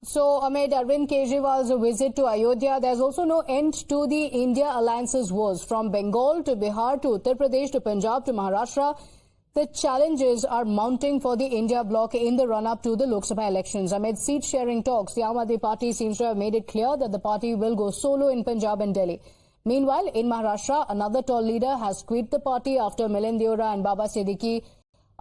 So, amid Arvind Kejriwal's visit to Ayodhya, there's also no end to the India alliance's woes. From Bengal to Bihar to Uttar Pradesh to Punjab to Maharashtra, the challenges are mounting for the India bloc in the run-up to the Lok Sabha elections. Amid seat-sharing talks, the Aam Aadmi Party seems to have made it clear that the party will go solo in Punjab and Delhi. Meanwhile, in Maharashtra, another tall leader has quit the party after Milind Deora and Baba Siddiqui.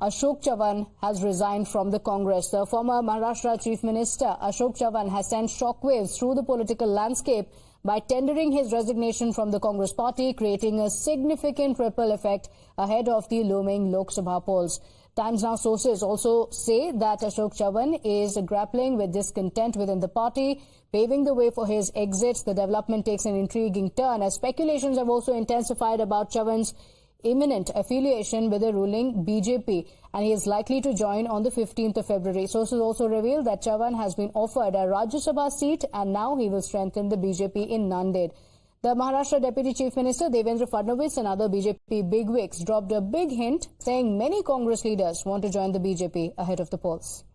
Ashok Chavan has resigned from the Congress. The former Maharashtra Chief Minister Ashok Chavan has sent shockwaves through the political landscape by tendering his resignation from the Congress party, creating a significant ripple effect ahead of the looming Lok Sabha polls. Times Now sources also say that Ashok Chavan is grappling with discontent within the party, paving the way for his exit. The development takes an intriguing turn as speculations have also intensified about Chavan's imminent affiliation with the ruling BJP, and he is likely to join on the 15th of February. Sources also reveal that Chavan has been offered a Rajya Sabha seat and now he will strengthen the BJP in Nanded. The Maharashtra Deputy Chief Minister Devendra Fadnavis and other BJP bigwigs dropped a big hint, saying many Congress leaders want to join the BJP ahead of the polls.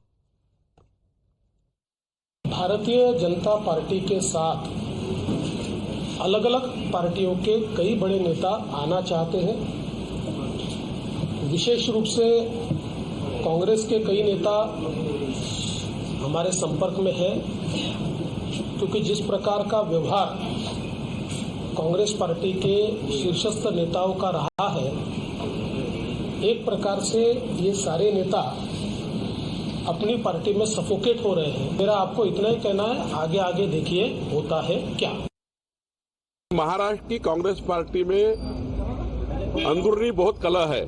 Bharatiya Janata party के साथ अलग अलग पार्टियों के कई बड़े नेता आना चाहते हैं। विशेष रूप से कांग्रेस के कई नेता हमारे संपर्क में हैं, क्योंकि जिस प्रकार का व्यवहार कांग्रेस पार्टी के शीर्षस्थ नेताओं का रहा है, एक प्रकार से ये सारे नेता अपनी पार्टी में सफोकेट हो रहे हैं। मेरा आपको इतना ही कहना है, आगे आगे देखिए होता है क्या। महाराष्ट्र की कांग्रेस पार्टी में अंदरूनी बहुत कलह है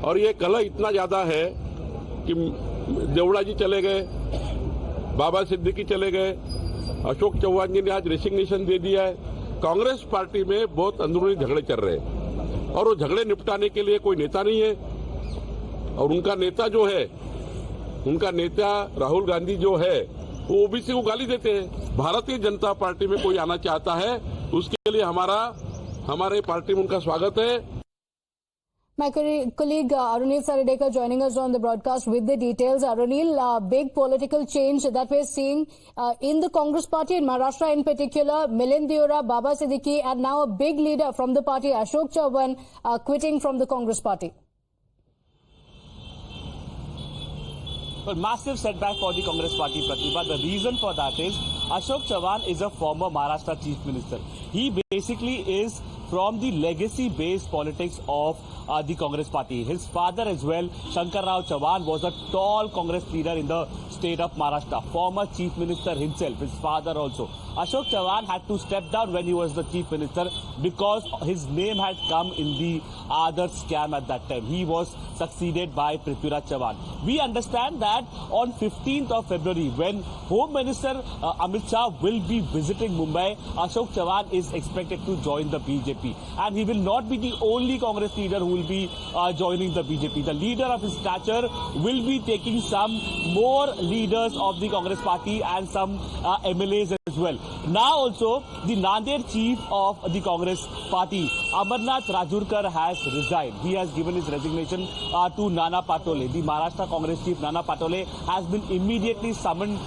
और ये कलह इतना ज्यादा है कि देवड़ा जी चले गए, बाबा सिद्दीकी चले गए, अशोक चौहान जी ने आज रेसिग्नेशन दे दिया है। कांग्रेस पार्टी में बहुत अंदरूनी झगड़े चल रहे हैं और वो झगड़े निपटाने के लिए कोई नेता नहीं है। और उनका नेता जो है, उनका नेता राहुल गांधी जो है, वो ओबीसी को गाली देते हैं। भारतीय जनता पार्टी में कोई आना चाहता है, उसके लिए हमारे पार्टी में उनका स्वागत है। My colleague Arunil Saridekar joining us on the broadcast with the details. Arunil, big political change that we're seeing in the Congress party in Maharashtra in particular. Milind Deora, Baba Siddiqui, and now a big leader from the party, Ashok Chavan, quitting from the Congress party. Well, massive setback for the Congress party, Pratibha. The reason for that is Ashok Chavan is a former Maharashtra Chief Minister. He basically is from the legacy-based politics of the Congress party. His father as well, Shankar Rao Chavan, was a tall Congress leader in the state of Maharashtra. Former Chief Minister himself, his father also. Ashok Chavan had to step down when he was the Chief Minister because his name had come in the Aadhar scam at that time. He was succeeded by Prithviraj Chavan. We understand that on 15th of February, when Home Minister Amit Shah will be visiting Mumbai, Ashok Chavan is expected to join the BJP. And he will not be the only Congress leader who will be joining the BJP. The leader of his stature will be taking some more leaders of the Congress party and some MLAs as well. Now also, the Nanded chief of the Congress party, Amarnath Rajurkar, has resigned. He has given his resignation to Nana Patole. The Maharashtra Congress chief, Nana Patole, has been immediately summoned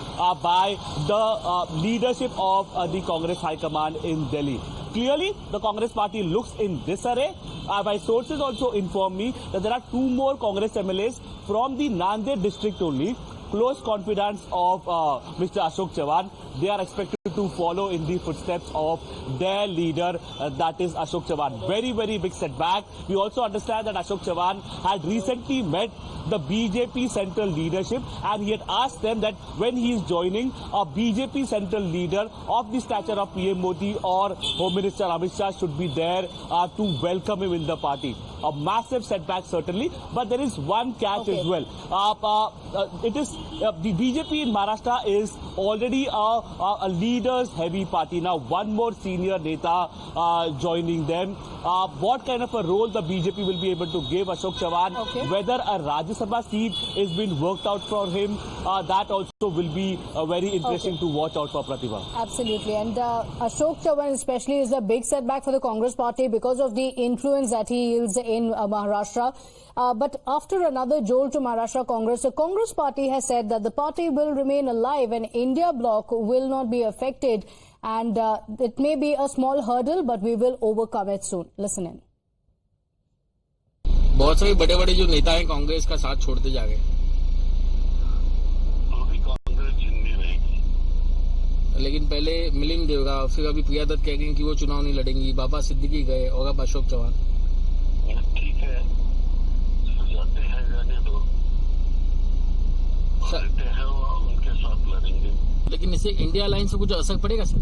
by the leadership of the Congress High Command in Delhi. Clearly, the Congress party looks in disarray. My sources also inform me that there are two more Congress MLAs from the Nanded district only, close confidants of Mr. Ashok Chavan. They are expected to follow in the footsteps of their leader, that is Ashok Chavan. Very, very big setback. We also understand that Ashok Chavan had recently met the BJP central leadership and he had asked them that when he is joining a BJP central leader of the stature of PM Modi or Home Minister Amit Shah should be there to welcome him in the party. A massive setback certainly, but there is one catch as well. It is the BJP in Maharashtra is already a leaders heavy party. Now one more senior neta joining them. What kind of a role the BJP will be able to give Ashok Chavan, whether a Rajya Sabha seat is being worked out for him, that also will be very interesting to watch out for, Pratibha. Absolutely. And Ashok Chavan especially is a big setback for the Congress party because of the influence that he yields in Maharashtra. But after another jolt to Maharashtra Congress, the Congress party has said that the party will remain alive and India bloc will not be affected. And it may be a small hurdle, but we will overcome it soon. Listen in. बहुत सारे बड़े बड़े जो नेता हैं कांग्रेस का साथ छोड़ते जा गए, कांग्रेस जिंदी रहेगी। लेकिन पहले मिलिंद देवरा, फिर अभी प्रिया दत्त कह गई कि वो चुनाव नहीं लड़ेंगी, बाबा सिद्दीकी गए और अब अशोक चौहान। ठीक है, जाते हैं जाने दो, रहते हैं वो उनके साथ लड़ेंगे। लेकिन इससे इंडिया अलायंस पर कुछ असर पड़ेगा सर?